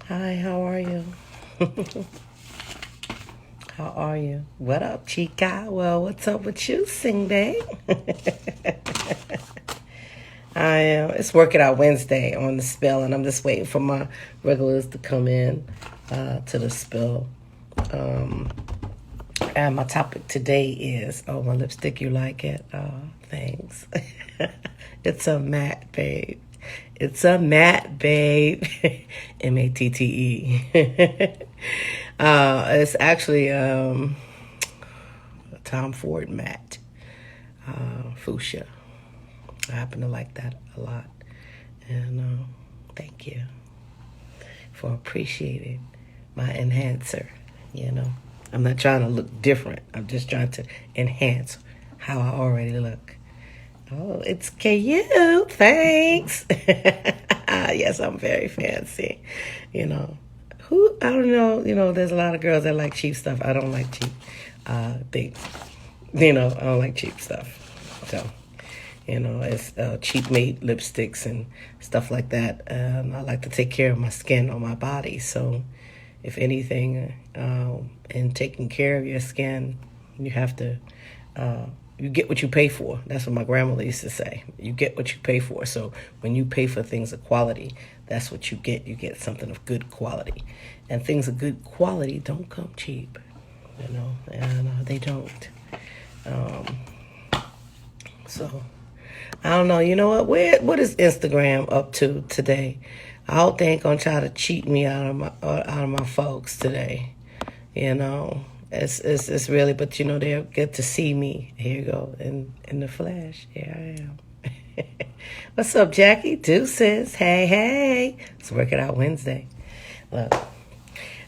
Hi, how are you? How are you? What up, chica? Well, what's up with you, Sing Day? I am. It's Work It Out Wednesday on the spell, and I'm just waiting for my regulars to come in to the spell. And my topic today is, my lipstick, you like it? Oh, thanks. It's a matte, babe. It's a matte, babe. M-A-T-T-E. It's actually Tom Ford matte, fuchsia. I happen to like that a lot. And thank you for appreciating my enhancer, I'm not trying to look different. I'm just trying to enhance how I already look. Oh, it's cute. Thanks. Yes, I'm very fancy. I don't know. There's a lot of girls that like cheap stuff. I don't like cheap things. I don't like cheap stuff. So, it's cheap made lipsticks and stuff like that. I like to take care of my skin on my body. So, if anything, in taking care of your skin, you have to, you get what you pay for. That's what my grandmother used to say. You get what you pay for. So when you pay for things of quality, that's what you get. You get something of good quality. And things of good quality don't come cheap, and they don't. So, I don't know. You know what? What is Instagram up to today? I hope they ain't gonna try to cheat me out of my folks today. It's really, but they'll get to see me. Here you go in the flesh. Here I am. What's up, Jackie? Deuces. Hey. Let's Work It Out Wednesday. Look,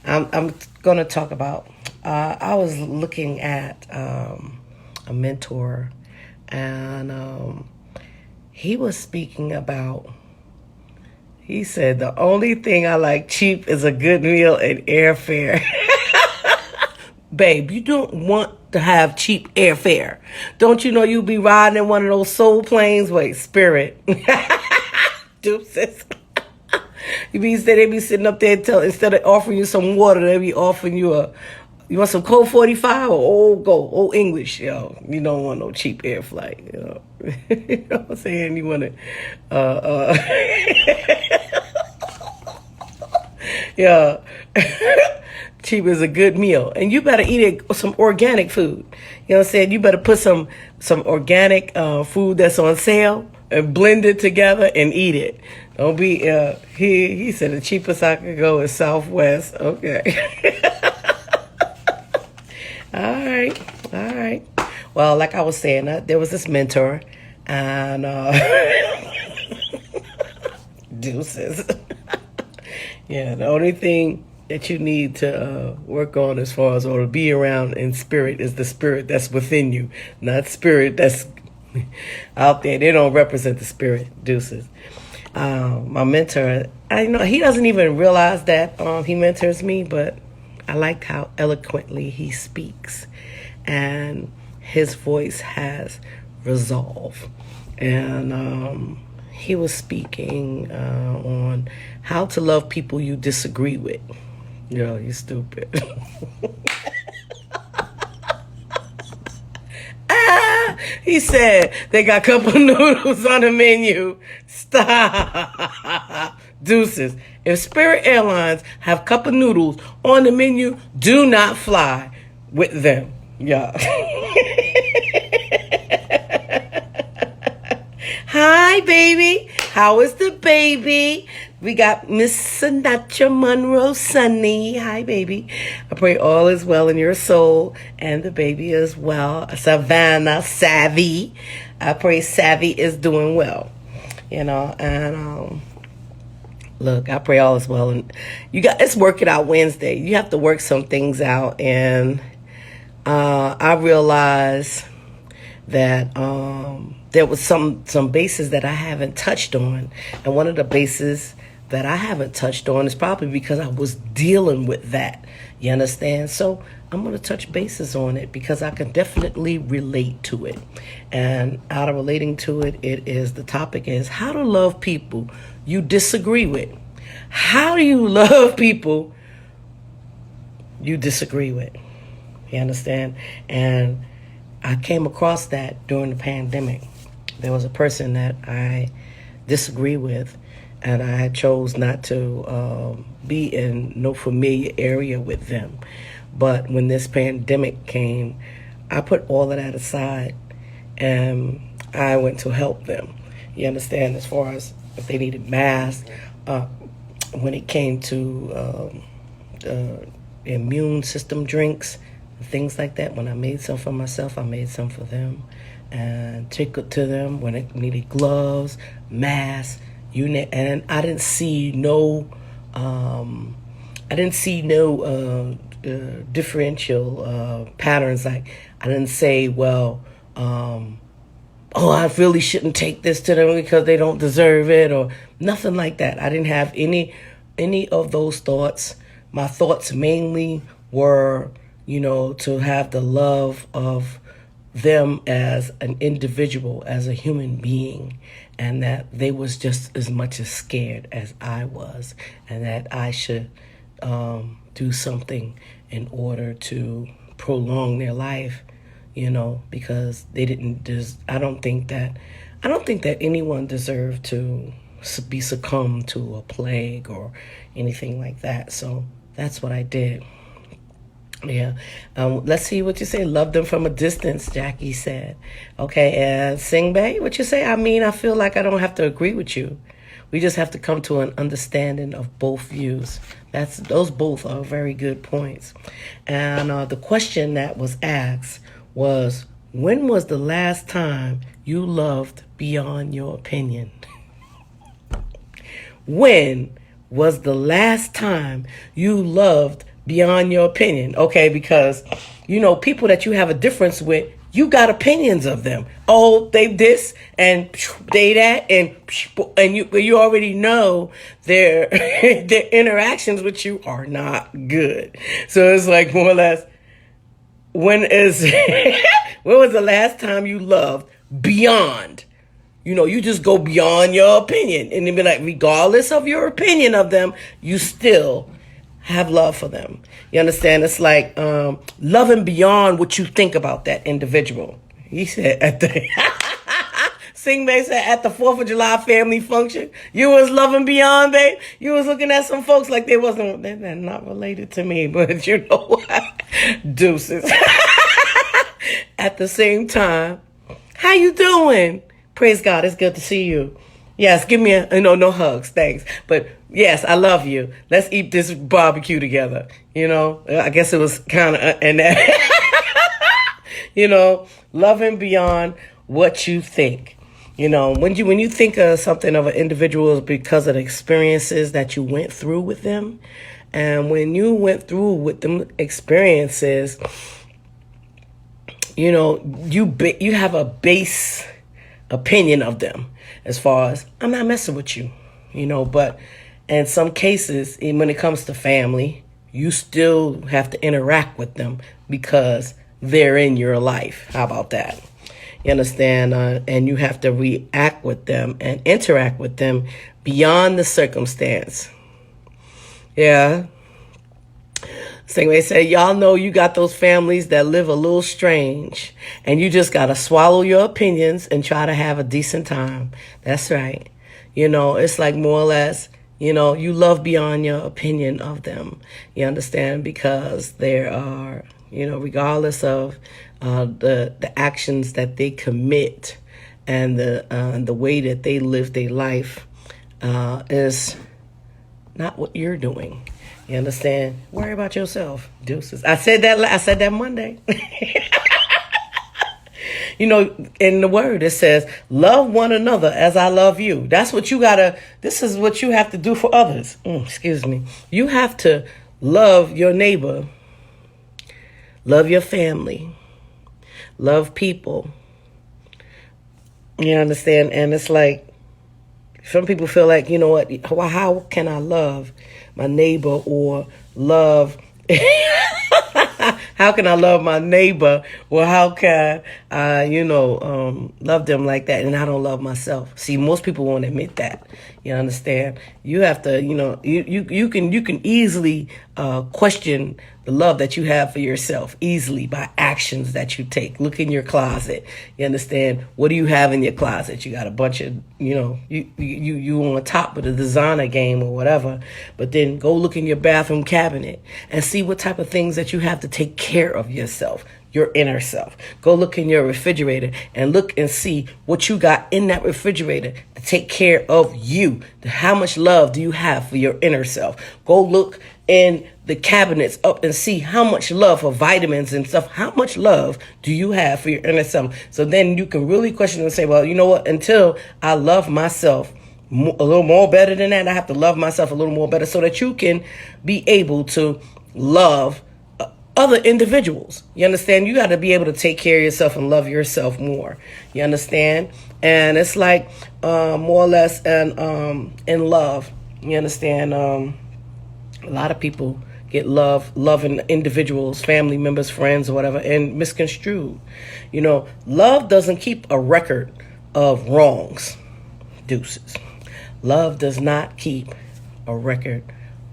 I'm gonna talk about. I was looking at a mentor, and he was speaking about. He said, the only thing I like cheap is a good meal and airfare. Babe, you don't want to have cheap airfare. Don't you know you'll be riding in one of those soul planes? Wait, Spirit. Deuces. They be sitting up there instead of offering you some water, they be offering you you want some Cold 45 or old English, yo. You don't want no cheap air flight, You know what I'm saying? You want to, yeah. Cheap is a good meal. And you better eat some organic food. You know what I'm saying? You better put some organic food that's on sale and blend it together and eat it. Don't be, he said the cheapest I could go is Southwest. Okay. All right. Well, like I was saying, there was this mentor, and deuces. Yeah, the only thing that you need to work on as far as or to be around in spirit is the spirit that's within you, not spirit that's out there. They don't represent the spirit, deuces. My mentor, I know he doesn't even realize that he mentors me, but I like how eloquently he speaks, and his voice has resolve. And he was speaking on how to love people you disagree with. Yo, you stupid. He said they got cup of noodles on the menu. Stop. Deuces. If Spirit Airlines have cup of noodles on the menu, do not fly with them. Yeah. Hi, baby. How is the baby? We got Miss Sinatra Monroe Sunny. Hi, baby. I pray all is well in your soul and the baby as well. Savannah Savvy. I pray Savvy is doing well. And look, I pray all is well. And it's Work It Out Wednesday. You have to work some things out. And I realized that there was some bases that I haven't touched on. And one of the bases that I haven't touched on is probably because I was dealing with that. You understand? So I'm going to touch bases on it because I can definitely relate to it. And out of relating to it, the topic is how to love people you disagree with. How do you love people you disagree with? You understand? And I came across that during the pandemic. There was a person that I disagree with, and I chose not to be in no familiar area with them. But when this pandemic came, I put all of that aside, and I went to help them. You understand? As far as if they needed masks, when it came to immune system drinks, things like that. When I made some for myself, I made some for them and took it to them when it needed gloves, masks, and I didn't see no differential patterns. Like I didn't say, well, I really shouldn't take this to them because they don't deserve it, or nothing like that. I didn't have any of those thoughts. My thoughts mainly were, to have the love of them as an individual, as a human being, and that they was just as much as scared as I was, and that I should do something in order to prolong their life, because they didn't. I don't think that anyone deserved to be succumbed to a plague or anything like that. So that's what I did. Yeah. Let's see what you say. Love them from a distance, Jackie said. Okay, and Sing Bay, what you say? I feel like I don't have to agree with you. We just have to come to an understanding of both views. Those both are very good points. And the question that was asked was, when was the last time you loved beyond your opinion? When was the last time you loved beyond your opinion? Okay, because, people that you have a difference with, you got opinions of them. Oh, they this and they that, and you already know their their interactions with you are not good. So it's like more or less, when was the last time you loved beyond? You just go beyond your opinion, and it'd be like, regardless of your opinion of them, you still have love for them. You understand? It's like loving beyond what you think about that individual. He said Sing Bay said at the 4th of July family function, you was loving beyond, babe. You was looking at some folks like they're not related to me, but you know what? Deuces. At the same time, how you doing? Praise God, it's good to see you. Yes, give me no hugs, thanks. But yes, I love you. Let's eat this barbecue together. I guess it was kind of, and that, loving beyond what you think. When you think of something of an individual, because of the experiences that you went through with them. And when you went through with them experiences, you have a base opinion of them as far as, I'm not messing with you, but in some cases, when it comes to family, you still have to interact with them because they're in your life. How about that? You understand? And you have to react with them and interact with them beyond the circumstance. Yeah. Same way say, y'all know you got those families that live a little strange, and you just got to swallow your opinions and try to have a decent time. That's right. It's like more or less, you love beyond your opinion of them. You understand? Because there are, regardless of the actions that they commit and the way that they live their life is not what you're doing. You understand? Worry about yourself. Deuces. I said that Monday. You know, in the word, it says, love one another as I love you. That's what you gotta, this is what you have to do for others. Excuse me. You have to love your neighbor, love your family, love people. You understand? And it's like, some people feel like, you know what, well, how can I love my neighbor or love... How can I love my neighbor? Well, how can I, love them like that? And I don't love myself. See, most people won't admit that. You understand? You have to, you can easily question the love that you have for yourself easily by actions that you take. Look in your closet. You understand? What do you have in your closet? You got a bunch of, you on top of the designer game or whatever. But then go look in your bathroom cabinet and see what type of things that you have to take care of yourself, your inner self. Go look in your refrigerator and look and see what you got in that refrigerator to take care of you. How much love do you have for your inner self? Go look in the cabinets up and see how much love for vitamins and stuff. How much love do you have for your inner self? So then you can really question and say, well, you know what? Until I love myself a little more better than that, I have to love myself a little more better so that you can be able to love other individuals. You understand? You got to be able to take care of yourself and love yourself more. You understand? And it's like more or less in love. You understand? A lot of people get loving individuals, family members, friends, or whatever, and misconstrued. Love doesn't keep a record of wrongs. Deuces. Love does not keep a record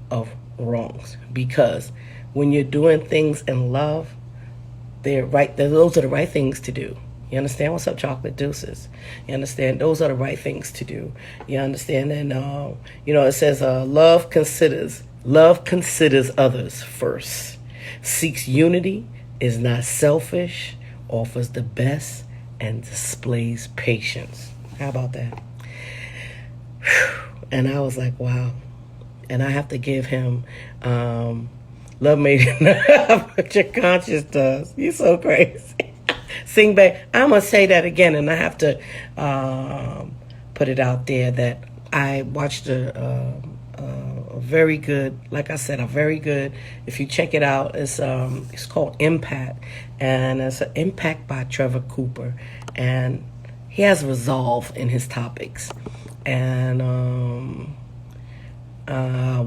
of wrongs, because when you're doing things in love, they're right. Those are the right things to do. You understand? What's up, Chocolate Deuces? You understand? Those are the right things to do. You understand? And it says love considers others first, seeks unity, is not selfish, offers the best, and displays patience. How about that? And I was like, wow. And I have to give him love made what your conscience does. You so crazy. Sing back. I'm going to say that again, and I have to put it out there that I watched a very good, like I said, a very good, if you check it out, it's called Impact, and it's an Impact by Trevor Cooper, and he has resolve in his topics. And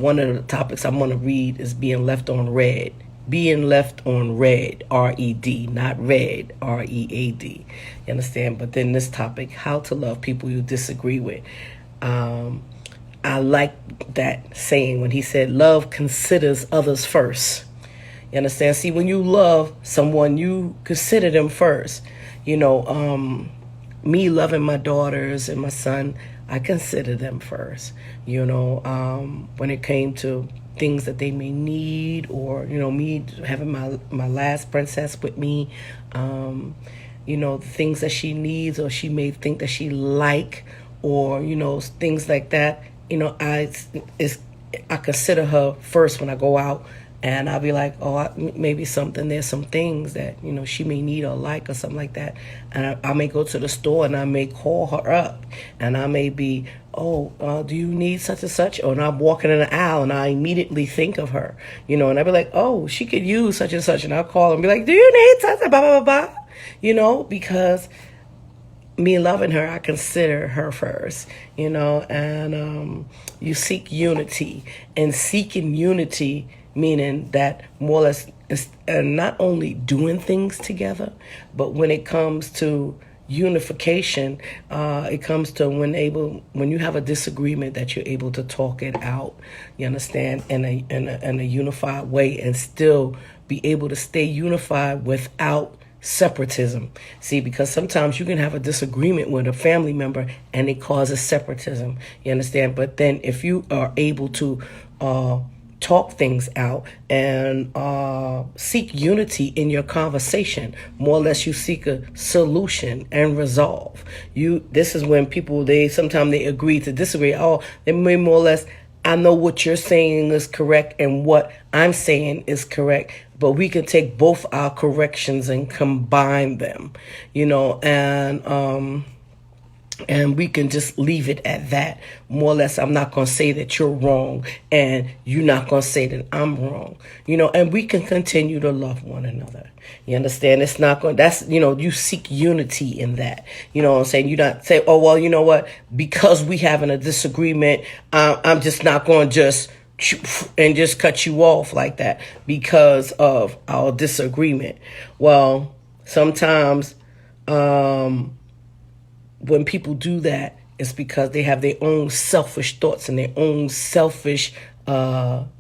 one of the topics I'm going to read is being left on red. Being left on red, R-E-D, not red, R-E-A-D. You understand? But then this topic, how to love people you disagree with. I like that saying when he said, love considers others first. You understand? See, when you love someone, you consider them first. Me loving my daughters and my son, I consider them first. When it came to things that they may need, or me having my last princess with me, the things that she needs or she may think that she like, or things like that. I consider her first when I go out, and I'll be like, there's some things that she may need or like or something like that, and I may go to the store and I may call her up, and I may be, do you need such and such? Or I'm walking in the aisle and I immediately think of her, and I'll be like, she could use such and such, and I'll call and be like, do you need such and blah blah blah blah, because me loving her, I consider her first, and you seek unity, and seeking unity meaning that more or less it's not only doing things together, but when it comes to unification, it comes to when you have a disagreement, that you're able to talk it out, you understand, in a unified way, and still be able to stay unified without separatism. See, because sometimes you can have a disagreement with a family member and it causes separatism, you understand. But then if you are able to talk things out and seek unity in your conversation, more or less you seek a solution and resolve. This is when people, sometimes they agree to disagree. They may more or less I know what you're saying is correct and what I'm saying is correct, but we can take both our corrections and combine them, and we can just leave it at that. More or less, I'm not going to say that you're wrong, and you're not going to say that I'm wrong, and we can continue to love one another. You understand? It's not going, you seek unity in that. You know what I'm saying? You not say, oh, well, you know what? Because we having a disagreement, I'm just not going to just cut you off like that because of our disagreement. Well, sometimes, when people do that, it's because they have their own selfish thoughts and their own selfish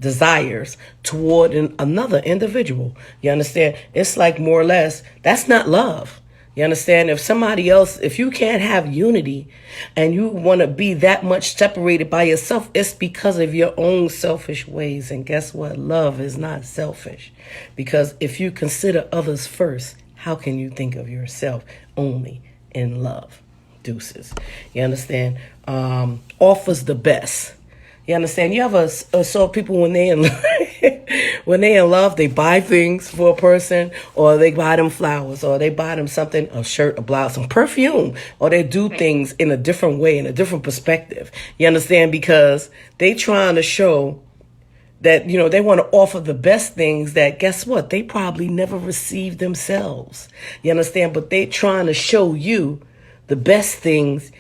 desires toward another individual. You understand? It's like more or less, that's not love. You understand? If you can't have unity and you want to be that much separated by yourself, it's because of your own selfish ways. And guess what? Love is not selfish. Because if you consider others first, how can you think of yourself only in love? Deuces. You understand? Offers the best. You understand? You ever saw people when they in love, they buy things for a person, or they buy them flowers, or they buy them something, a shirt, a blouse, some perfume, or they do things in a different way, in a different perspective. You understand? Because they trying to show that, they want to offer the best things that, guess what? They probably never received themselves. You understand? But they trying to show you the best things,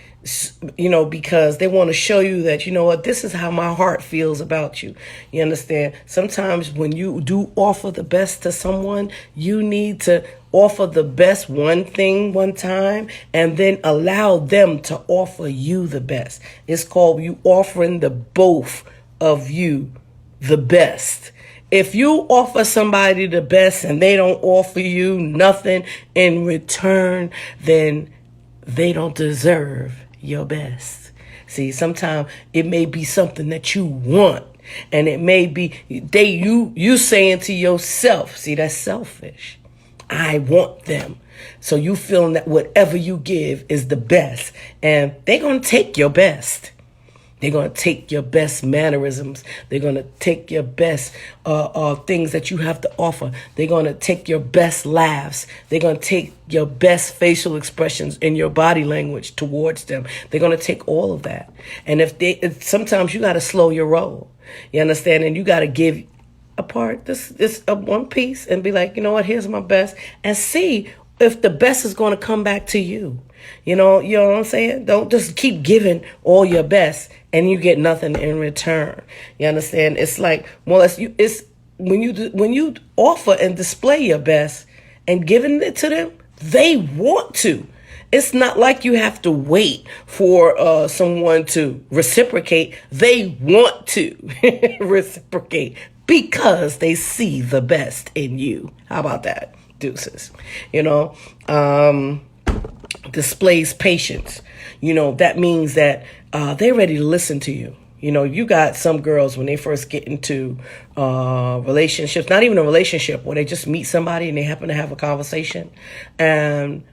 because they want to show you that, this is how my heart feels about you. You understand? Sometimes when you do offer the best to someone, you need to offer the best one thing one time and then allow them to offer you the best. It's called you offering the both of you the best. If you offer somebody the best and they don't offer you nothing in return, then they don't deserve your best. See, sometimes it may be something that you want, and it may be you saying to yourself, see, that's selfish. I want them. So you feeling that whatever you give is the best, and they're going to take your best. They're going to take your best mannerisms. They're going to take your best things that you have to offer. They're going to take your best laughs. They're going to take your best facial expressions in your body language towards them. They're going to take all of that. And sometimes you got to slow your roll. You understand? And you got to give a part, this one piece, and be like, you know what? Here's my best, and see if the best is going to come back to you. You know what I'm saying? Don't just keep giving all your best and you get nothing in return. You understand? It's like, more or less, it's when you offer and display your best and giving it to them, they want to. It's not like you have to wait for someone to reciprocate. They want to reciprocate because they see the best in you. How about that? Deuces. Displays patience. That means that they're ready to listen to you. You got some girls when they first get into relationships, not even a relationship, where they just meet somebody and they happen to have a conversation, and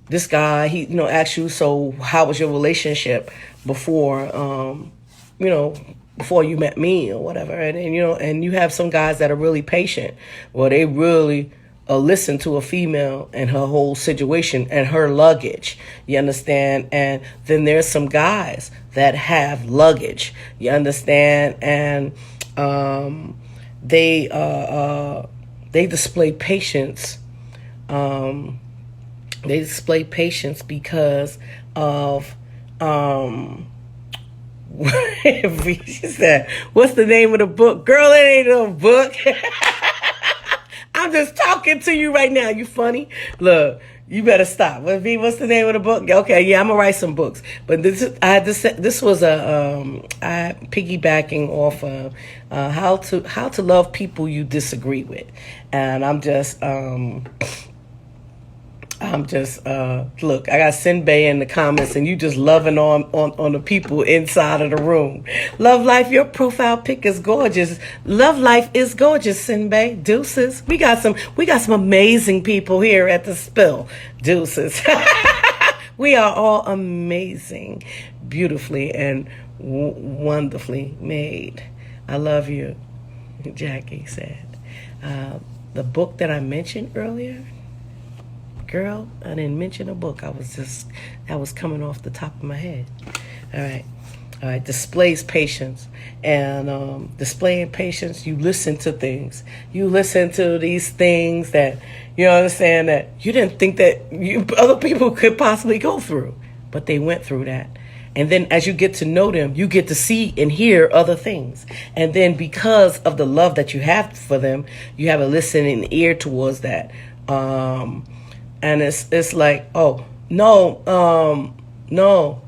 this guy, he asks you, so how was your relationship before before you met me or whatever, and you have some guys that are really patient, well, they really listen to a female and her whole situation and her luggage. You understand? And then there's some guys that have luggage. You understand? And they display patience. They display patience because of she said, "What's the name of the book?" Girl, it ain't no book. I'm just talking to you right now. You funny? Look, you better stop. What's the name of the book? Okay, yeah, I'm gonna write some books. But this was I piggybacking off of how to love people you disagree with, and I'm just look, I got Sinbei in the comments, and you just loving on the people inside of the room. Love Life, your profile pic is gorgeous. Love Life is gorgeous, Sinbei. Deuces. We got some amazing people here at the Spill. Deuces. We are all amazing, beautifully and wonderfully made. I love you, Jackie said. The book that I mentioned earlier, girl, I didn't mention a book. That was coming off the top of my head. All right. All right, displays patience. And displaying patience, you listen to things. You listen to these things that you understand that you didn't think that other people could possibly go through, but they went through that. And then as you get to know them, you get to see and hear other things. And then because of the love that you have for them, you have a listening ear towards that. And it's like, oh, no, no.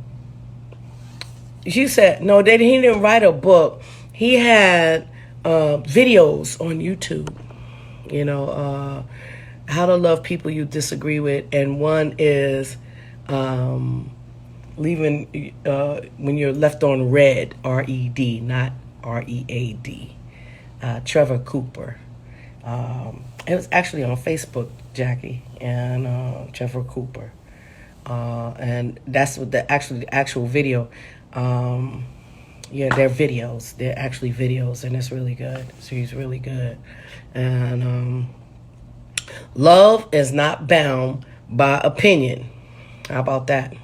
She said, no, he didn't write a book. He had videos on YouTube, how to love people you disagree with. And one is leaving when you're left on red, R-E-D, not R-E-A-D. Trevor Cooper. It was actually on Facebook, Jackie, and Trevor Cooper. And that's what the actual video. They're videos. They're actually videos, and it's really good. So he's really good. And love is not bound by opinion. How about that?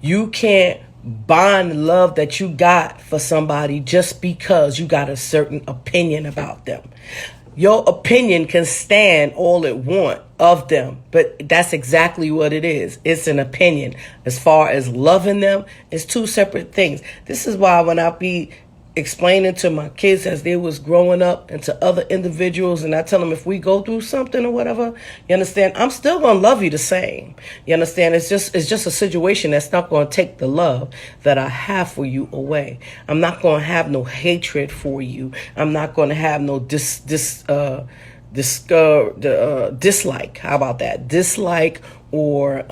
You can't bond love that you got for somebody just because you got a certain opinion about them. Your opinion can stand all it want of them, but that's exactly what it is. It's an opinion. As far as loving them, it's two separate things. This is why when I be explaining to my kids as they was growing up and to other individuals, and I tell them if we go through something or whatever, you understand, I'm still going to love you the same. You understand? It's just a situation that's not going to take the love that I have for you away. I'm not going to have no hatred for you. I'm not going to have no dislike. How about that? Dislike or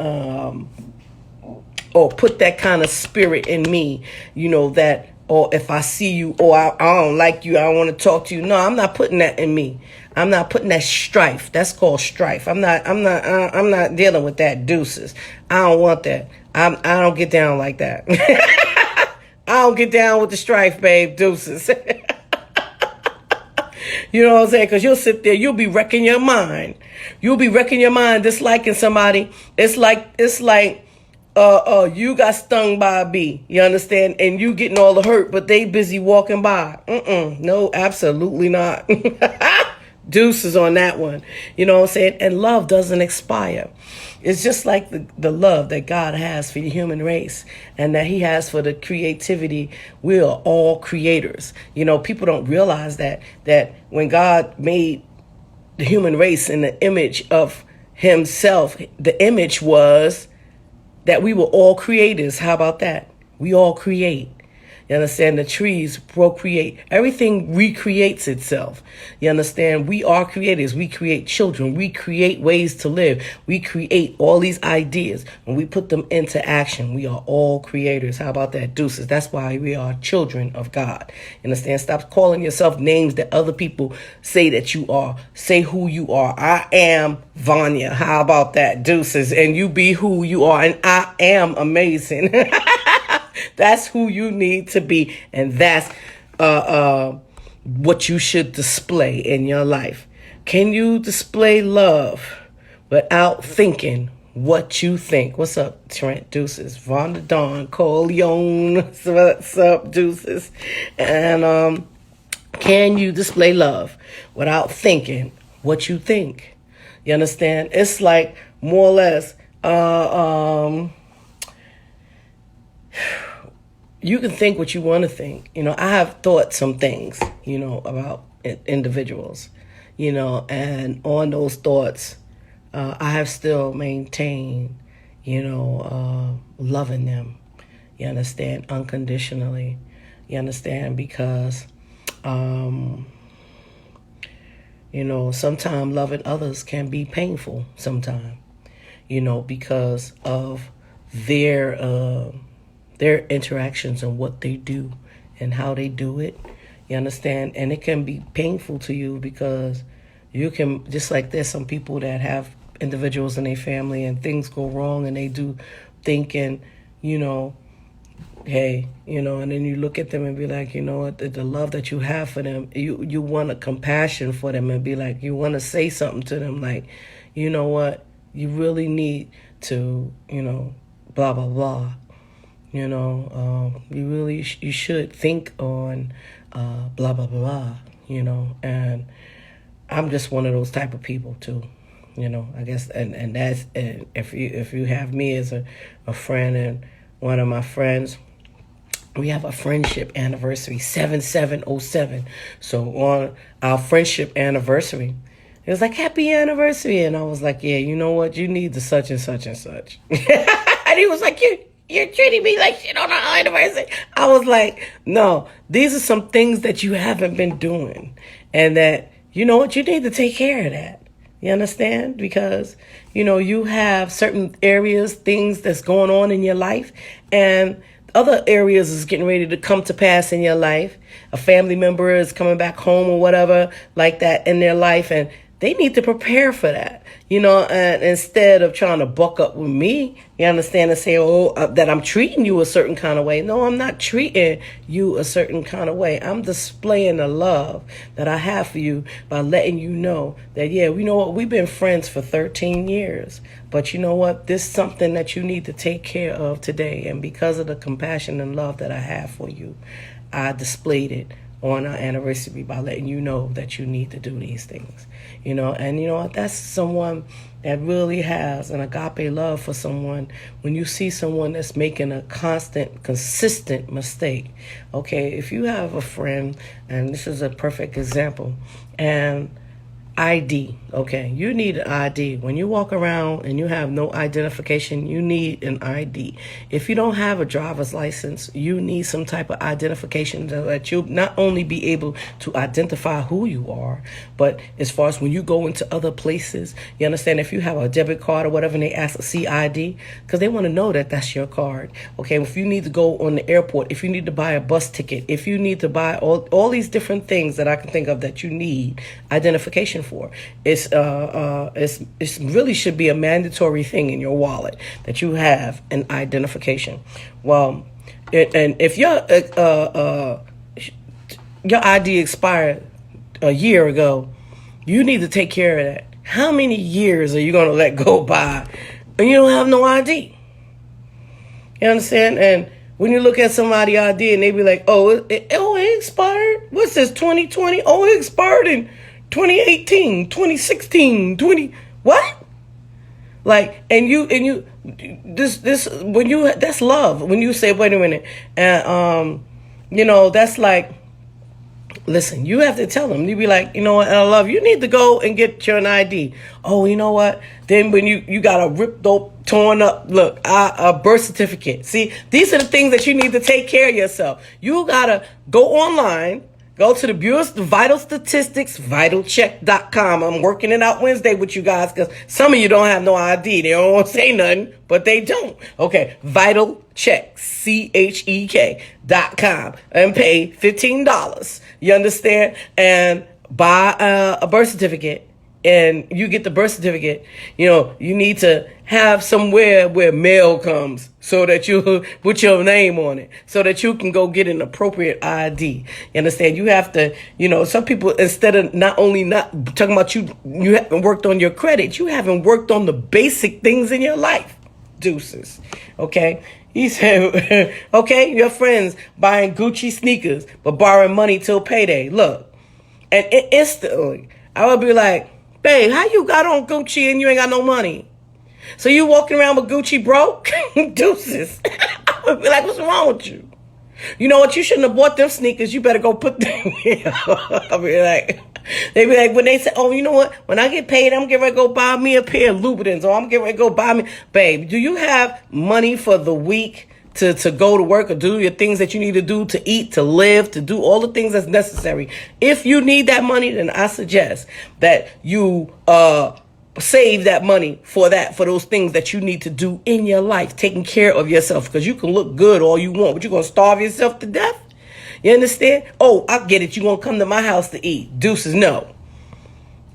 put that kind of spirit in me, that, or if I see you, or I don't like you, I don't want to talk to you. No, I'm not putting that in me. I'm not putting that strife. That's called strife. I'm not dealing with that, deuces. I don't want that. I don't get down like that. I don't get down with the strife, babe, deuces. You know what I'm saying? Because you'll sit there, you'll be wrecking your mind. You'll be wrecking your mind disliking somebody. It's like you got stung by a bee, you understand? And you getting all the hurt, but they busy walking by. No, absolutely not. Deuces on that one. You know what I'm saying? And love doesn't expire. It's just like the love that God has for the human race and that he has for the creativity. We are all creators. People don't realize that when God made the human race in the image of himself, the image was that we were all creators. How about that? We all create. You understand? The trees procreate. Everything recreates itself. You understand? We are creators. We create children. We create ways to live. We create all these ideas. When we put them into action, we are all creators. How about that, deuces? That's why we are children of God. You understand? Stop calling yourself names that other people say that you are. Say who you are. I am Vanya. How about that, deuces? And you be who you are. And I am amazing. That's who you need to be. And that's what you should display in your life. Can you display love without thinking what you think? What's up, Trent? Deuces. Vonda Dawn, Corleone. What's up, deuces? And can you display love without thinking what you think? You understand? It's like more or less you can think what you want to think. I have thought some things, about individuals, and on those thoughts, I have still maintained, loving them. You understand? Unconditionally. You understand? Because, sometimes loving others can be painful sometimes, because of their interactions and what they do and how they do it. You understand? And it can be painful to you because you can, just like there's some people that have individuals in their family and things go wrong and they do thinking, you know, hey, and then you look at them and be like, you know what, the love that you have for them, you want a compassion for them and be like, you want to say something to them like, you know what, you really need to, blah, blah, blah. You should think on blah, blah, blah, and I'm just one of those type of people too. I guess, and that's, and if you have me as a friend, and one of my friends, we have a friendship anniversary, 7707. So on our friendship anniversary, it was like, happy anniversary. And I was like, yeah, you know what? You need the such and such and such. And he was like, you're treating me like shit on our anniversary. I was like, no, these are some things that you haven't been doing. And that, you know what? You need to take care of that. You understand? Because, you have certain areas, things that's going on in your life, and other areas is getting ready to come to pass in your life. A family member is coming back home or whatever like that in their life, and they need to prepare for that, and instead of trying to buck up with me, you understand, and say, that I'm treating you a certain kind of way. No, I'm not treating you a certain kind of way. I'm displaying the love that I have for you by letting you know that, yeah, you know what, we've been friends for 13 years. But you know what, this is something that you need to take care of today. And because of the compassion and love that I have for you, I displayed it on our anniversary by letting you know that you need to do these things, and that's someone that really has an agape love for someone. When you see someone that's making a consistent mistake, okay, if you have a friend, and this is a perfect example, and ID, okay, you need an ID. When you walk around and you have no identification, you need an ID. If you don't have a driver's license, you need some type of identification so that you'll not only be able to identify who you are, but as far as when you go into other places, you understand, if you have a debit card or whatever and they ask a CID, because they want to know that that's your card. Okay, if you need to go on the airport, if you need to buy a bus ticket, if you need to buy all these different things that I can think of that you need identification for, it's really should be a mandatory thing in your wallet that you have an identification. Well, and if your ID expired a year ago, you need to take care of that. How many years are you going to let go by and you don't have no ID? You understand? And when you look at somebody's ID and they be like, it expired. What's this, 2020? Oh, it expired in 2018, 2016, what? Like, that's love. When you say, wait a minute, and that's like, listen, you have to tell them. You be like, you know what, I love you. Need to go and get your ID. Oh, you know what? Then when you got a ripped up, torn up, look, a birth certificate. See, these are the things that you need to take care of yourself. You gotta go online. Go to the Bureau of Vital Statistics, vitalcheck.com. I'm working it out Wednesday with you guys because some of you don't have no ID. They don't want to say nothing, but they don't. Okay, vitalcheck, CHEK.com, and pay $15. You understand? And buy a birth certificate. And you get the birth certificate, you need to have somewhere where mail comes so that you put your name on it so that you can go get an appropriate ID. You understand? You have to, some people, instead of not talking about you haven't worked on your credit, you haven't worked on the basic things in your life. Deuces. Okay? He said, okay, your friends buying Gucci sneakers but borrowing money till payday. Look, and instantly I would be like, babe, how you got on Gucci and you ain't got no money? So you walking around with Gucci broke? Deuces. I would be like, what's wrong with you? You know what? You shouldn't have bought them sneakers. You better go put them. I'll be like, they be like, when they say, oh, you know what? When I get paid, I'm getting ready to go buy me a pair of Louboutins, or I'm getting ready to go buy me. Babe, do you have money for the week to go to work or do your things that you need to do, to eat, to live, to do all the things that's necessary? If you need that money, then I suggest that you save that money for those things that you need to do in your life, taking care of yourself, because you can look good all you want, but you're going to starve yourself to death. You understand? Oh, I get it. You won't come to my house to eat. Deuces, no.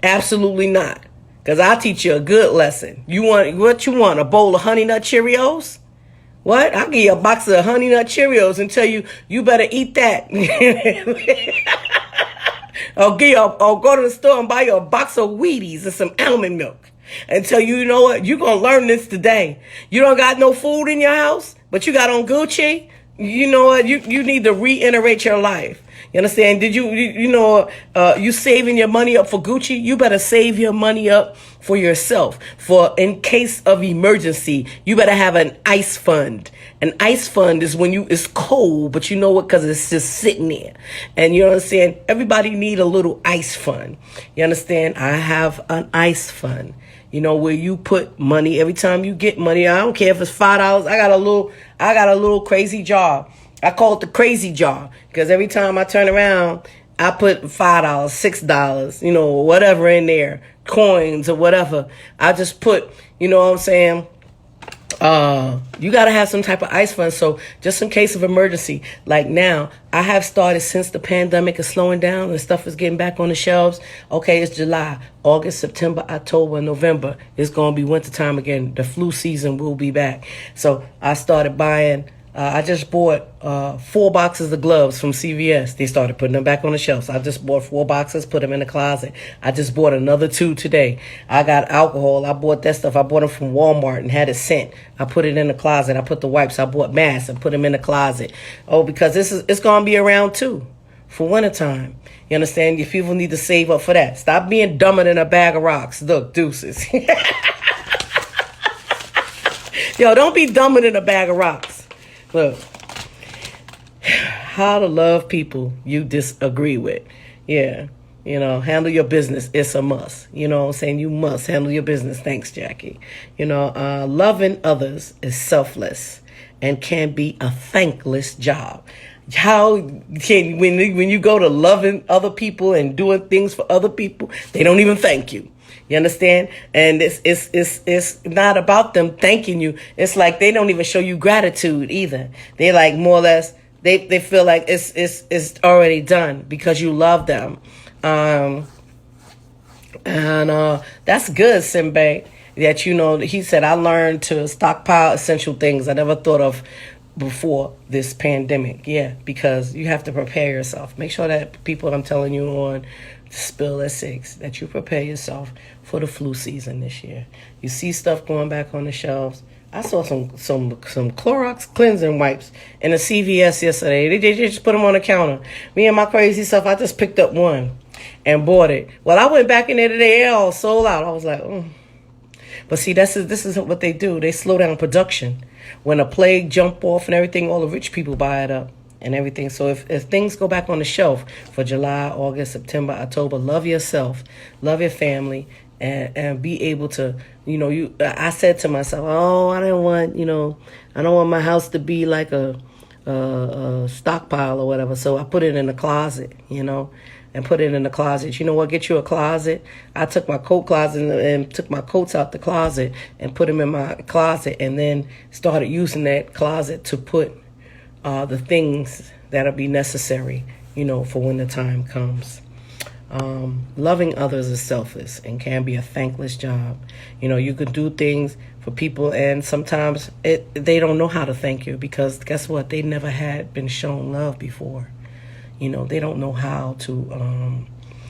Absolutely not. Because I'll teach you a good lesson. You want, what you want, a bowl of Honey Nut Cheerios? What? I'll give you a box of Honey Nut Cheerios and tell you, you better eat that. Or go to the store and buy you a box of Wheaties and some almond milk and tell you, you know what, you're going to learn this today. You don't got no food in your house, but you got on Gucci. You know what, you need to reiterate your life. You understand? Did you saving your money up for Gucci? You better save your money up for yourself. For in case of emergency, you better have an ice fund. An ice fund is when it's cold, but you know what? Because it's just sitting there. And you know what I'm saying? Everybody need a little ice fund. You understand? I have an ice fund. You know, where you put money every time you get money. I don't care if it's $5. I got a little crazy jar. I call it the crazy jar because every time I turn around, I put $5, $6, whatever in there, coins or whatever. I just put, you know what I'm saying? You got to have some type of ice fund. So just in case of emergency, like now, I have started since the pandemic is slowing down and stuff is getting back on the shelves. Okay, it's July, August, September, October, November. It's going to be wintertime again. The flu season will be back. So I started buying. I just bought 4 boxes of gloves from CVS. They started putting them back on the shelves. I just bought 4 boxes, put them in the closet. I just bought another 2 today. I got alcohol. I bought that stuff. I bought them from Walmart and had it sent. I put it in the closet. I put the wipes. I bought masks and put them in the closet. Oh, because it's going to be around too for wintertime. You understand? Your people need to save up for that. Stop being dumber than a bag of rocks. Look, deuces. Yo, don't be dumber than a bag of rocks. Look, how to love people you disagree with. Yeah, handle your business. It's a must. You know what I'm saying? You must handle your business. Thanks, Jackie. Loving others is selfless and can be a thankless job. How can, when you go to loving other people and doing things for other people, they don't even thank you. You understand? And it's not about them thanking you. It's like they don't even show you gratitude either. They like more or less they feel like it's already done because you love them. And that's good, Simbe. That he said I learned to stockpile essential things I never thought of before this pandemic. Yeah, because you have to prepare yourself. Make sure that people I'm telling you on Spill at 6, that you prepare yourself for the flu season this year. You see stuff going back on the shelves. I saw some Clorox cleansing wipes in a CVS yesterday. They just put them on the counter. Me and my crazy stuff, I just picked up one and bought it. Well, I went back in there today, it all sold out. I was like, But see, this is what they do. They slow down production. When a plague jump off and everything, all the rich people buy it up and everything. So if things go back on the shelf for July, August, September, October, love yourself, love your family, and be able to, I said to myself, I don't want my house to be like a stockpile or whatever. So I put it in the closet, and put it in the closet. You know what? Get you a closet. I took my coat closet and took my coats out the closet and put them in my closet, and then started using that closet to put the things that'll be necessary, for when the time comes. Loving others is selfless and can be a thankless job. You can do things for people, and sometimes they don't know how to thank you because guess what? They never had been shown love before. They don't know how to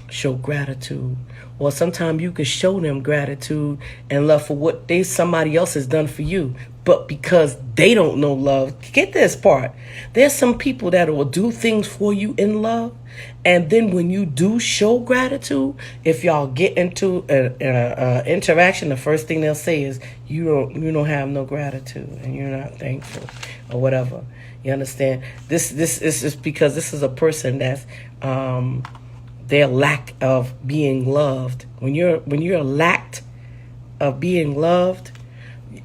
show gratitude. Or sometimes you can show them gratitude and love for what somebody else has done for you. But because they don't know love, get this part. There's some people that will do things for you in love. And then when you do show gratitude, if y'all get into an interaction, the first thing they'll say is, you don't have no gratitude and you're not thankful or whatever. You understand? This is just because this is a person that's their lack of being loved. When you're lacked of being loved,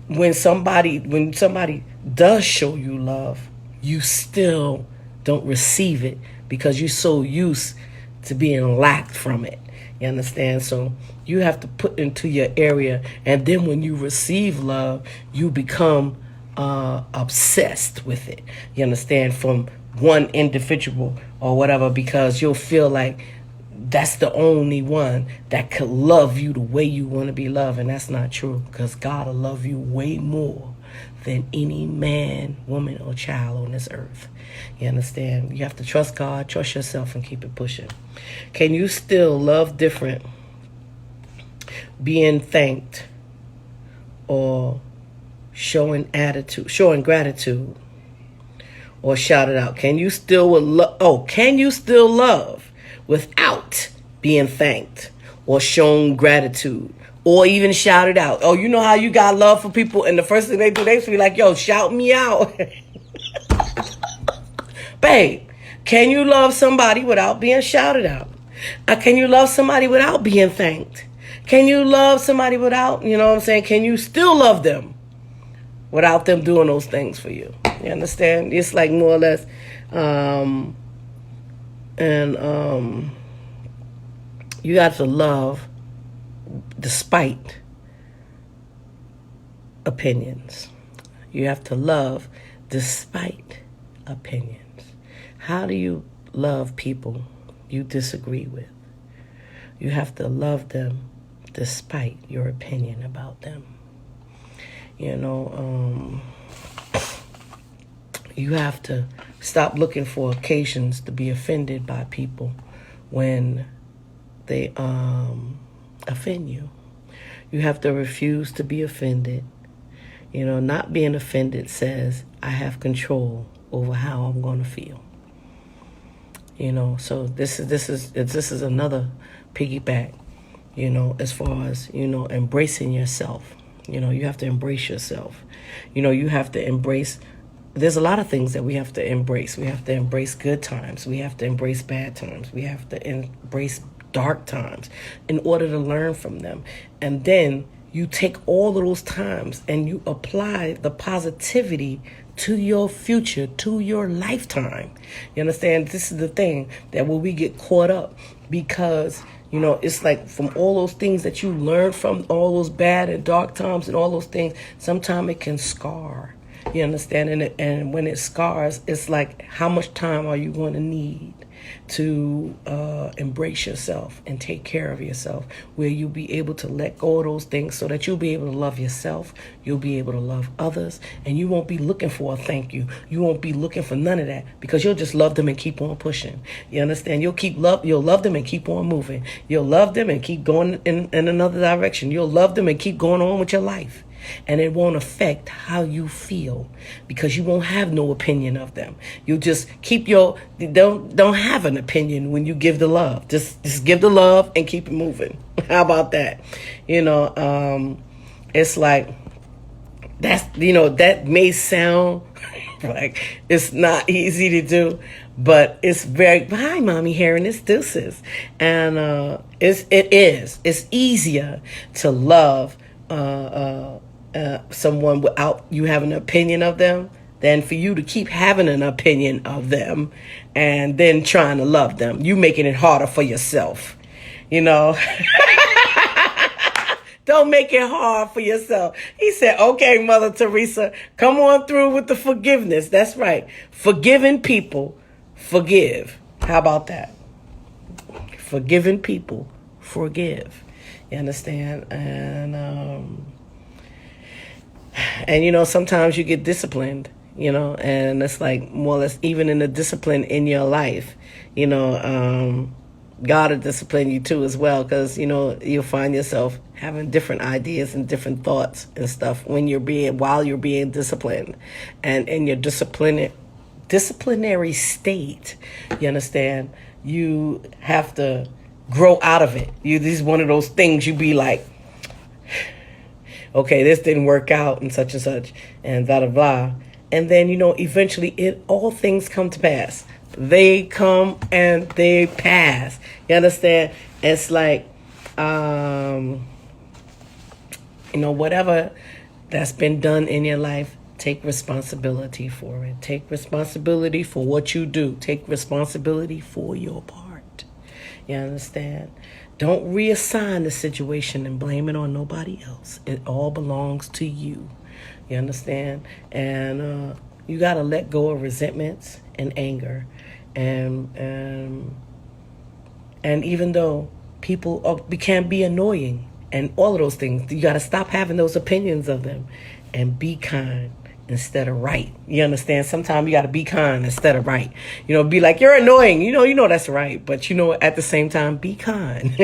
when somebody does show you love, you still don't receive it because you're so used to being lacked from it. You understand? So you have to put into your area, and then when you receive love, you become obsessed with it. You understand? From one individual or whatever, because you'll feel like that's the only one that could love you the way you want to be loved. And that's not true, because God will love you way more than any man, woman, or child on this earth. You understand? You have to trust God, trust yourself, and keep it pushing. Can you still love different, being thanked, or showing gratitude, or shout it out? Can you still can you still love without being thanked or shown gratitude, or even shout it out? Oh, you know how you got love for people, and the first thing they do, they be like, yo, shout me out. Babe, can you love somebody without being shouted out? Can you love somebody without being thanked? Can you love somebody without, you know what I'm saying? Can you still love them without them doing those things for you? You understand? It's like more or less, you got to love despite opinions. You have to love despite opinions. How do you love people you disagree with? You have to love them despite your opinion about them. You know, you have to stop looking for occasions to be offended by people when they offend you. You have to refuse to be offended. You know, not being offended says I have control over how I'm going to feel. You know, so this is another piggyback, you know, as far as, you know, embracing yourself. You know, you have to embrace yourself. You know, you have to embrace, there's a lot of things that we have to embrace. We have to embrace good times. We have to embrace bad times. We have to embrace dark times in order to learn from them. And then you take all of those times and you apply the positivity to your future, to your lifetime. You understand? This is the thing that when we get caught up, because, you know, it's like from all those things that you learn from all those bad and dark times and all those things, sometimes it can scar. You understand? And when it scars, it's like, how much time are you going to need to embrace yourself and take care of yourself, where you'll be able to let go of those things so that you'll be able to love yourself, you'll be able to love others, and you won't be looking for a thank you. You won't be looking for none of that, because you'll just love them and keep on pushing. You understand? You'll love them and keep on moving. You'll love them and keep going in another direction. You'll love them and keep going on with your life. And it won't affect how you feel, because you won't have no opinion of them. You just keep don't have an opinion when you give the love. Just give the love and keep it moving. How about that? You know, it's like, that's, you know, that may sound like it's not easy to do, but it's very, hi mommy, hearing this deuces. And it's easier to love someone without you having an opinion of them than for you to keep having an opinion of them and then trying to love them. You making it harder for yourself, you know. Don't make it hard for yourself. He said, okay, Mother Teresa, come on through with the forgiveness. That's right. Forgiving people, forgive. How about that? Forgiving people, forgive. You understand? And, you know, sometimes you get disciplined, you know, and it's like, more or less, even in the discipline in your life, you know, God will discipline you too as well, because, you know, you'll find yourself having different ideas and different thoughts and stuff while you're being disciplined, and in your disciplinary state, you understand, you have to grow out of it. This is one of those things you be like, okay, this didn't work out and such, and blah, blah, blah. And then, you know, eventually all things come to pass. They come and they pass. You understand? It's like, you know, whatever that's been done in your life, take responsibility for it. Take responsibility for what you do. Take responsibility for your part. You understand? Don't reassign the situation and blame it on nobody else. It all belongs to you. You understand? And you got to let go of resentments and anger. And even though people can be annoying and all of those things, you got to stop having those opinions of them and be kind. instead of right. You understand? Sometimes you got to be kind instead of right. Be like, you're annoying. That's right. But, at the same time, be kind.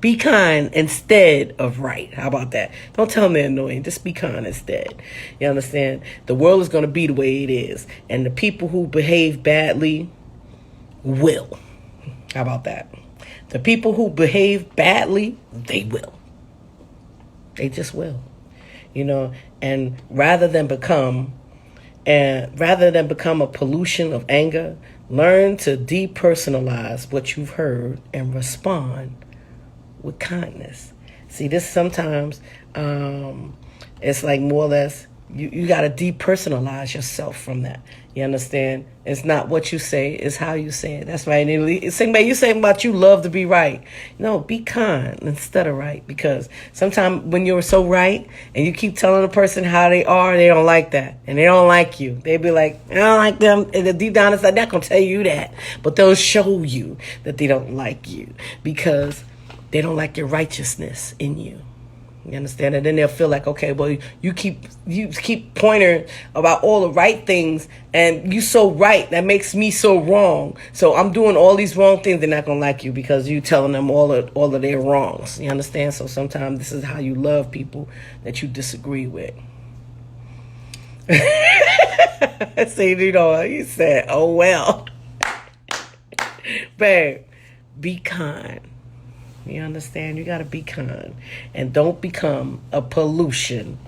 Be kind instead of right. How about that? Don't tell them they're annoying. Just be kind instead. You understand? The world is going to be the way it is. And the people who behave badly will. How about that? The people who behave badly, they will. They just will. And rather than become a pollution of anger, learn to depersonalize what you've heard and respond with kindness. See, this sometimes it's like more or less you got to depersonalize yourself from that. You understand? It's not what you say, it's how you say it. That's right. You say about you love to be right. No, be kind instead of right. Because sometimes when you're so right and you keep telling a person how they are, they don't like that. And they don't like you. They be like, I don't like them. And deep down inside, they're not going to tell you that. But they'll show you that they don't like you because they don't like your righteousness in you. You understand? And then they'll feel like, okay, well, you keep pointing about all the right things, and you so right. That makes me so wrong. So I'm doing all these wrong things. They're not gonna like you because you telling them all of their wrongs. You understand? So sometimes this is how you love people that you disagree with. See, you said, oh well, babe, be kind. You understand? You got to be kind. And don't become a pollution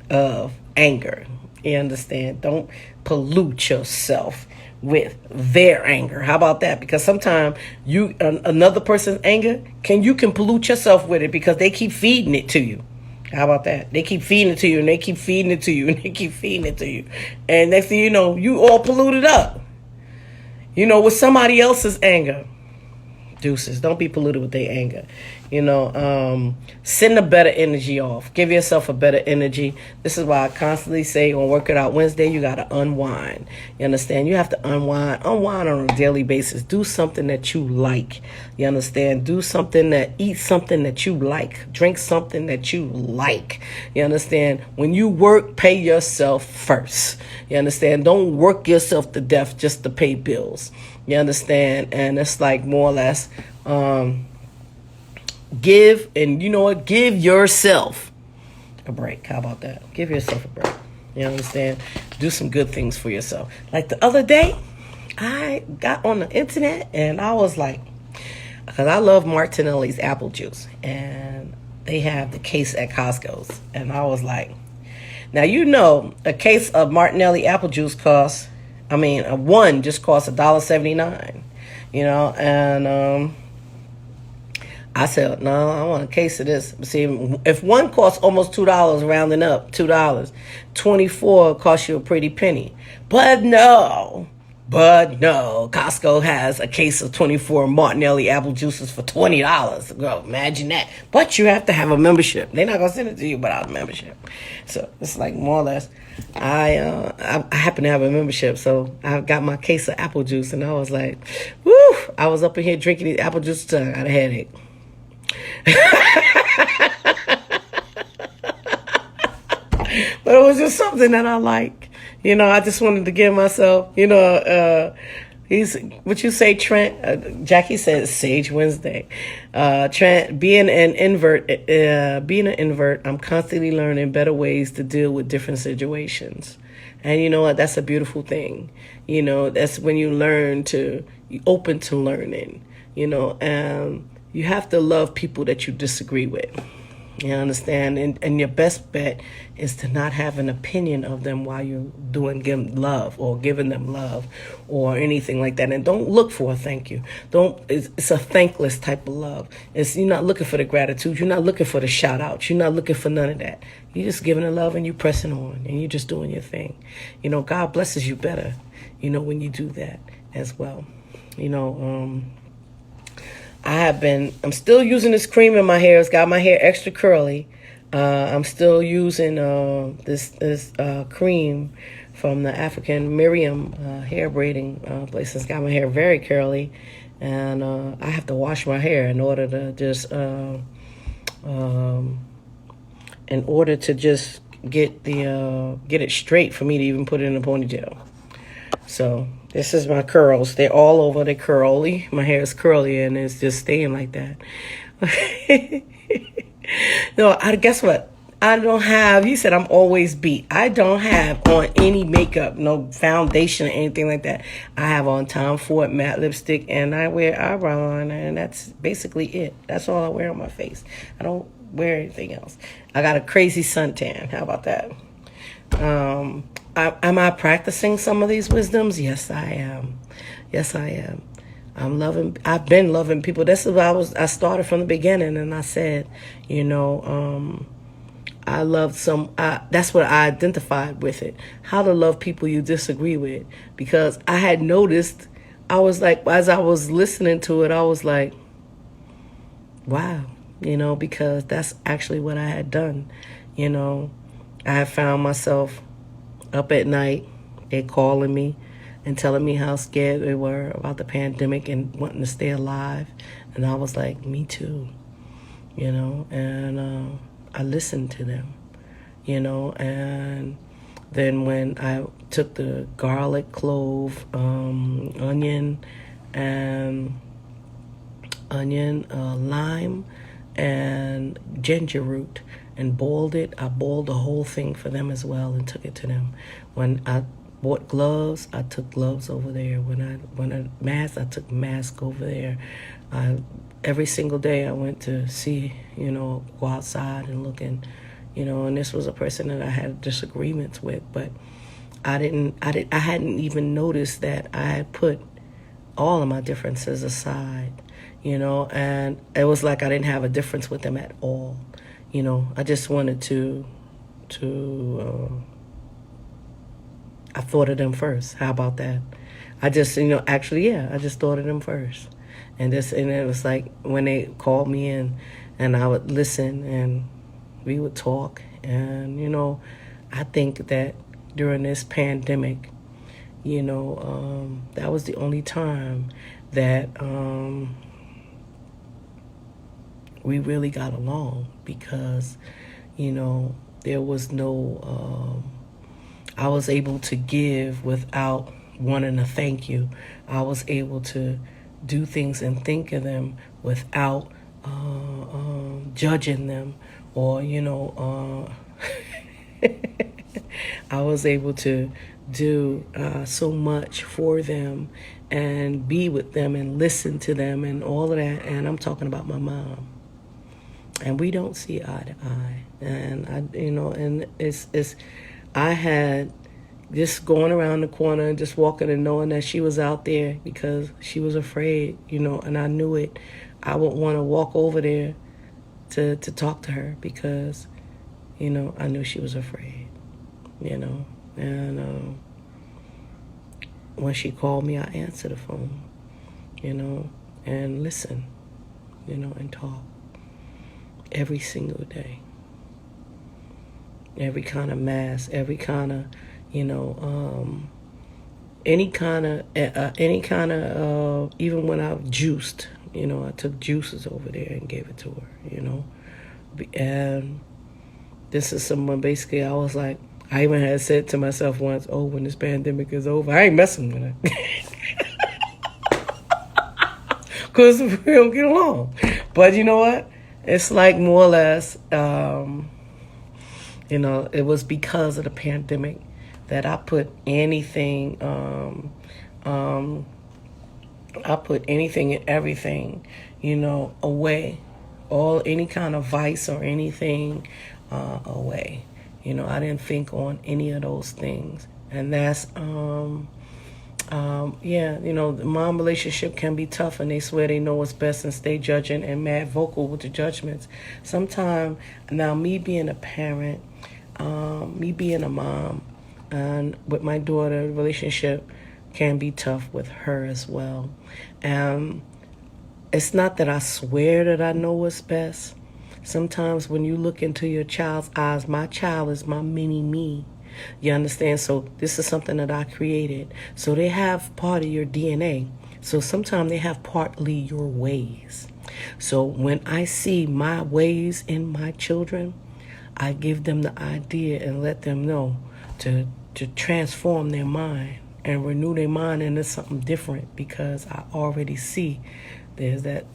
of anger. You understand? Don't pollute yourself with their anger. How about that? Because sometimes another person's anger, you can pollute yourself with it because they keep feeding it to you. How about that? They keep feeding it to you, and they keep feeding it to you, and they keep feeding it to you. And next thing you know, you all polluted up. With somebody else's anger. Deuces. Don't be polluted with their anger. Send a better energy off. Give yourself a better energy. This is why I constantly say on Work It Out Wednesday, you got to unwind. You understand? You have to unwind on a daily basis. Do something that you like. You understand? Eat something that you like. Drink something that you like. You understand? When you work, pay yourself first. You understand? Don't work yourself to death just to pay bills. You understand? And it's like more or less, give yourself a break. How about that? Give yourself a break. You understand? Do some good things for yourself. Like the other day, I got on the internet and I was like, because I love Martinelli's apple juice, and they have the case at Costco's, and I was like, now a case of Martinelli apple juice costs, one just costs $1.79, and I said, no, I want a case of this. See, if one costs almost $2, rounding up, $2, 24 costs you a pretty penny. But no, Costco has a case of 24 Martinelli apple juices for $20. Girl, imagine that. But you have to have a membership. They're not going to send it to you without a membership. So it's like more or less, I happen to have a membership, so I got my case of apple juice, and I was like, woo, I was up in here drinking these apple juice till I got a headache. But it was just something that I like. I just wanted to give myself, he's what you say, Trent. Jackie says Sage Wednesday. Trent, being an invert, I'm constantly learning better ways to deal with different situations. And you know what? That's a beautiful thing. That's when you learn to you open to learning. You have to love people that you disagree with. You understand? And your best bet is to not have an opinion of them while you're giving them love or anything like that. And don't look for a thank you. It's a thankless type of love. You're not looking for the gratitude. You're not looking for the shout outs. You're not looking for none of that. You're just giving the love and you pressing on and you're just doing your thing. God blesses you better, when you do that as well. I'm still using this cream in my hair. It's got my hair extra curly. I'm still using this cream from the African Miriam hair braiding place. It's got my hair very curly, and I have to wash my hair in order to just get it straight for me to even put it in a ponytail. So this is my curls. They're all over. They're curly. My hair is curly and it's just staying like that. No, guess what? I don't have, you said I'm always beat. I don't have on any makeup, no foundation or anything like that. I have on Tom Ford matte lipstick and I wear eyebrow liner, and that's basically it. That's all I wear on my face. I don't wear anything else. I got a crazy suntan. How about that? Am I practicing some of these wisdoms? Yes, I am. Yes, I am. I've been loving people. That's what I started from the beginning, and I said, I love that's what I identified with it. How to love people you disagree with. Because I had noticed, I was like, as I was listening to it, I was like, wow, because that's actually what I had done. I had found myself up at night, they calling me and telling me how scared they were about the pandemic and wanting to stay alive. And I was like, me too, and I listened to them, and then when I took the garlic, clove, onion, lime, and ginger root and boiled it, I boiled the whole thing for them as well and took it to them. When I bought gloves, I took gloves over there. When I mask, I took mask over there. Every single day I went to see, go outside and look, and this was a person that I had disagreements with, but I hadn't even noticed that I had put all of my differences aside, and it was like I didn't have a difference with them at all. I just wanted to I thought of them first. How about that? I just, I just thought of them first. And it was like when they called me in and I would listen and we would talk. And, I think that during this pandemic, that was the only time that we really got along, because, there was no, I was able to give without wanting to thank you. I was able to do things and think of them without judging them, or I was able to do so much for them and be with them and listen to them and all of that. And I'm talking about my mom. And we don't see eye to eye. And and I had just going around the corner and just walking and knowing that she was out there because she was afraid, and I knew it. I would want to walk over there to talk to her because, I knew she was afraid, and when she called me, I answered the phone, and listen, and talk every single day. Every kind of mass, every kind of, any kind of, even when I juiced, I took juices over there and gave it to her, and this is someone basically, I was like, I even had said to myself once, oh, when this pandemic is over, I ain't messing with her. Because we don't get along. But you know what? It's like more or less, it was because of the pandemic that I put anything, I put anything and everything, away. Any kind of vice or anything away. I didn't think on any of those things. And that's, the mom relationship can be tough, and they swear they know what's best and stay judging and mad vocal with the judgments. Sometimes, now me being a parent, me being a mom, and with my daughter, the relationship can be tough with her as well. It's not that I swear that I know what's best. Sometimes when you look into your child's eyes, my child is my mini me. You understand? So this is something that I created. So they have part of your DNA. So sometimes they have partly your ways. So when I see my ways in my children, I give them the idea and let them know to transform their mind and renew their mind into something different, because I already see there's that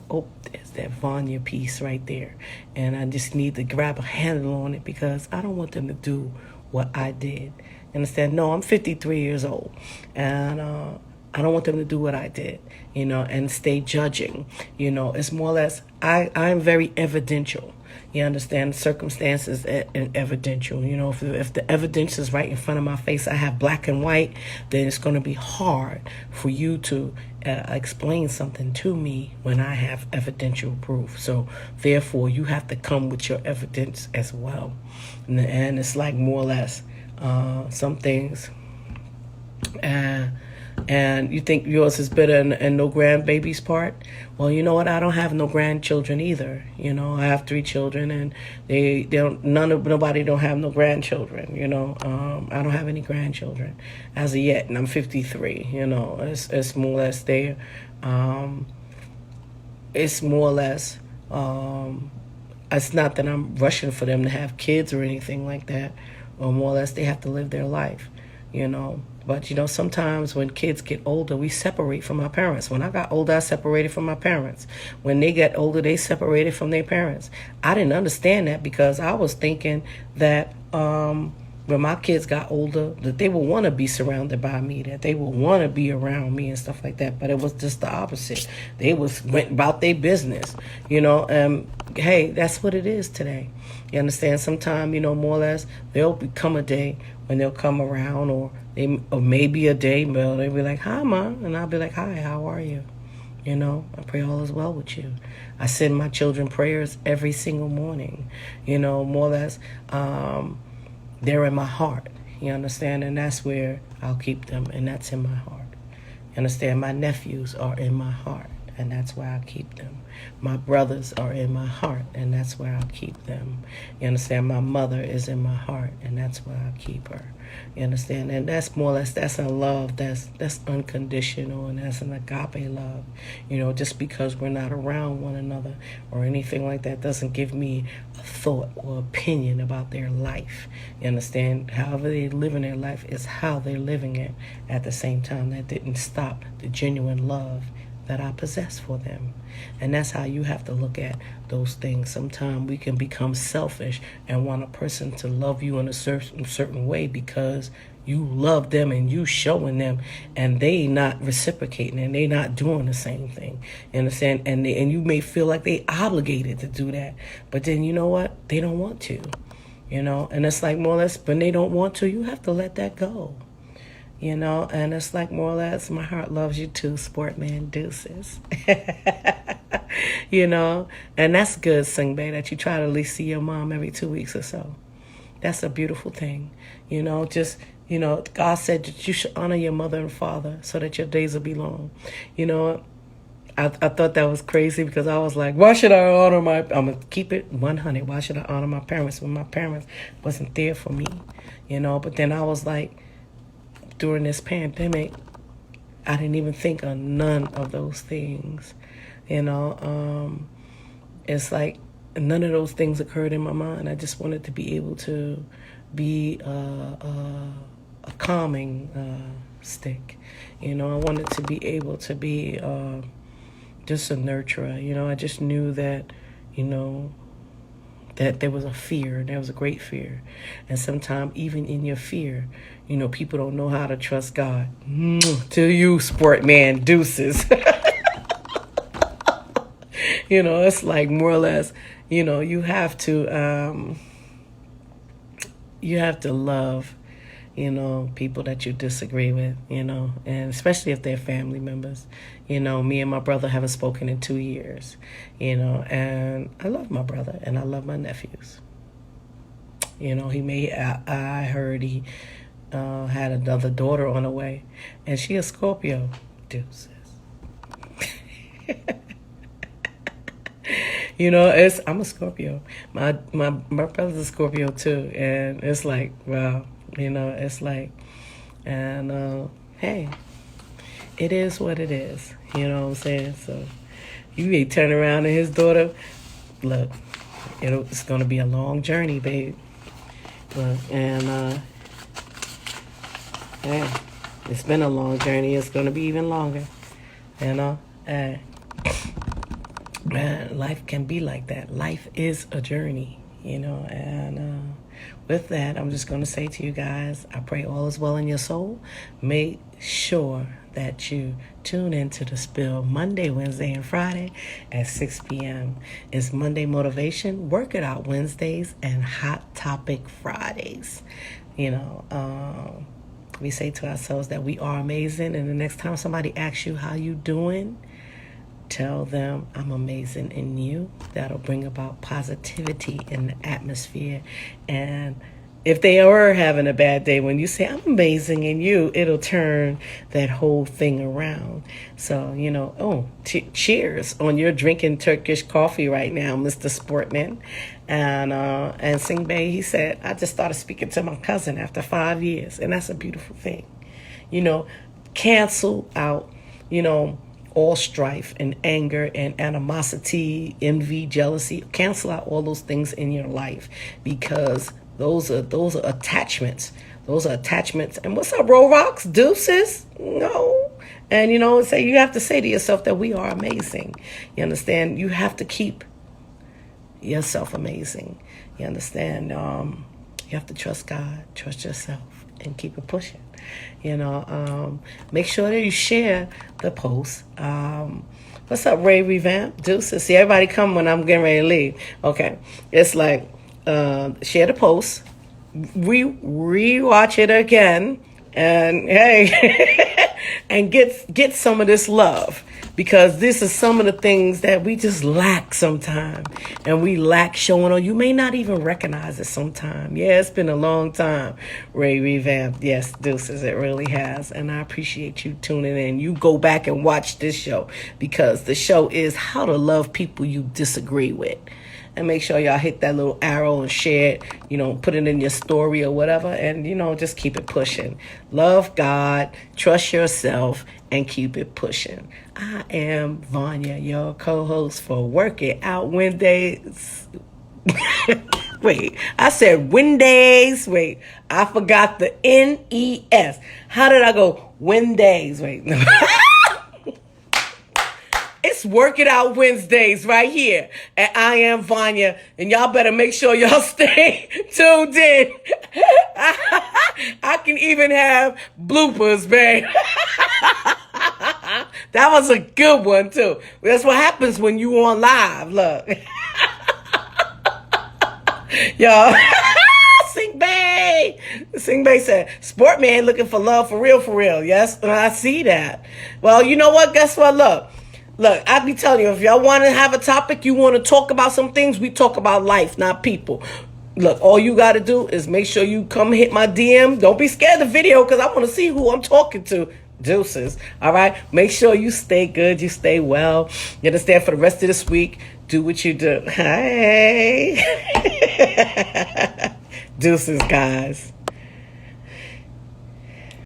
Vanya piece right there. And I just need to grab a handle on it, because I don't want them to do what I did. Understand? No, I'm 53 years old. And I don't want them to do what I did, and stay judging. It's more or less, I'm very evidential. You understand? Circumstances and evidential. If the evidence is right in front of my face, I have black and white, then it's going to be hard for you to explain something to me when I have evidential proof. So therefore, you have to come with your evidence as well. And it's like more or less some things. And you think yours is better and no grandbabies part? Well, you know what? I don't have no grandchildren either. I have 3 children, and nobody don't have no grandchildren. I don't have any grandchildren as of yet, and I'm 53. It's more or less there. It's more or less. It's not that I'm rushing for them to have kids or anything like that, or more or less they have to live their life. But, sometimes when kids get older, we separate from our parents. When I got older, I separated from my parents. When they get older, they separated from their parents. I didn't understand that, because I was thinking that when my kids got older, that they would want to be surrounded by me, that they would want to be around me and stuff like that. But it was just the opposite. They went about their business, hey, that's what it is today. You understand? Sometimes, more or less, there'll become a day when they'll come around, or maybe a day where they'll be like, "Hi, Mom," and I'll be like, "Hi, how are you?" I pray all is well with you. I send my children prayers every single morning. More or less, they're in my heart. You understand? And that's where I'll keep them, and that's in my heart. You understand? My nephews are in my heart, and that's where I keep them. My brothers are in my heart, and that's where I'll keep them. You understand? My mother is in my heart, and that's where I'll keep her. You understand? And that's more or less, that's a love that's unconditional, and that's an agape love. Just because we're not around one another or anything like that doesn't give me a thought or opinion about their life. You understand? However they live in their life is how they're living it at the same time. That didn't stop the genuine love that I possess for them. And that's how you have to look at those things. Sometimes we can become selfish and want a person to love you in a certain way because you love them and you showing them, and they not reciprocating, and they not doing the same thing. You understand? And you may feel like they obligated to do that, but then you know what? They don't want to. And it's like more or less, when they don't want to, you have to let that go. And it's like more or less, my heart loves you too, Sportman Deuces. And that's good, Singbae, that you try to at least see your mom every 2 weeks or so. That's a beautiful thing. God said that you should honor your mother and father so that your days will be long. I thought that was crazy, because I was like, why should I honor I'm going to keep it 100. Why should I honor my parents when my parents wasn't there for me? But then I was like, during this pandemic, I didn't even think of none of those things. It's like none of those things occurred in my mind. I just wanted to be able to be a calming stick. I wanted to be able to be just a nurturer. I just knew that, that there was a fear, and there was a great fear. And sometimes even in your fear, people don't know how to trust God. To you, Sportman Deuces. It's like more or less, you have to love, people that you disagree with, and especially if they're family members. Me and my brother haven't spoken in 2 years, and I love my brother and I love my nephews. I heard he had another daughter on the way, and she a Scorpio. Deuces. I'm a Scorpio. My brother's a Scorpio too, and it's like, wow, it's like, and hey, it is what it is. You know what I'm saying? So you may turn around and his daughter, look, it's gonna be a long journey, babe. And yeah, it's been a long journey. It's going to be even longer. You know, man, life can be like that. Life is a journey, you know. And with that, I'm just going to say to you guys, I pray all is well in your soul. Make sure that you tune into The Spill Monday, Wednesday, and Friday at 6 p.m. It's Monday Motivation, Work It Out Wednesdays, and Hot Topic Fridays. You know, we say to ourselves that we are amazing, and the next time somebody asks you how you doing, tell them I'm amazing in you. That'll bring about positivity in the atmosphere. And if they are having a bad day, when you say I'm amazing in you, it'll turn that whole thing around. So, you know, cheers on your drinking Turkish coffee right now, Mr. Sportman. And Sing Bay, he said, I just started speaking to my cousin after 5 years. And that's a beautiful thing. You know, cancel out, you know, all strife and anger and animosity, envy, jealousy. Cancel out all those things in your life, because those are attachments. Those are attachments. And what's up, Roblox? Deuces? No. And, you know, you have to say to yourself that we are amazing. You understand? You have to keep yourself amazing. You understand? You have to trust God, trust yourself, and keep it pushing. You know, make sure that you share the post. What's up, Ray Revamp? Deuces. See, everybody come when I'm getting ready to leave. Okay. It's like, share the post, re-watch it again, and hey, and get some of this love, because this is some of the things that we just lack sometimes, and we lack showing on. You may not even recognize it sometime. Yeah, it's been a long time, Ray Revamp. Yes, Deuces, it really has, and I appreciate you tuning in. You go back and watch this show, because the show is how to love people you disagree with. And make sure y'all hit that little arrow and share it, you know, put it in your story or whatever. And, you know, just keep it pushing. Love God, trust yourself, and keep it pushing. I am Vanya, your co-host for Work It Out Wednesdays. Wait, I said Wednesdays. Wait, I forgot the N-E-S. How did I go? Wednesdays. Wait. It's Work It Out Wednesdays right here at I Am Vanya. And y'all better make sure y'all stay tuned in. I can even have bloopers, babe. That was a good one, too. That's what happens when you on live. Look. Y'all. Sing Bay. Sing Bay said, Sportman looking for love for real. Yes, I see that. Well, you know what? Guess what? Look, I be telling you, if y'all want to have a topic, you want to talk about some things, we talk about life, not people. Look, all you got to do is make sure you come hit my DM. Don't be scared of the video, because I want to see who I'm talking to. Deuces. All right? Make sure you stay good, you stay well. You understand? For the rest of this week, do what you do. Hey. Deuces, guys.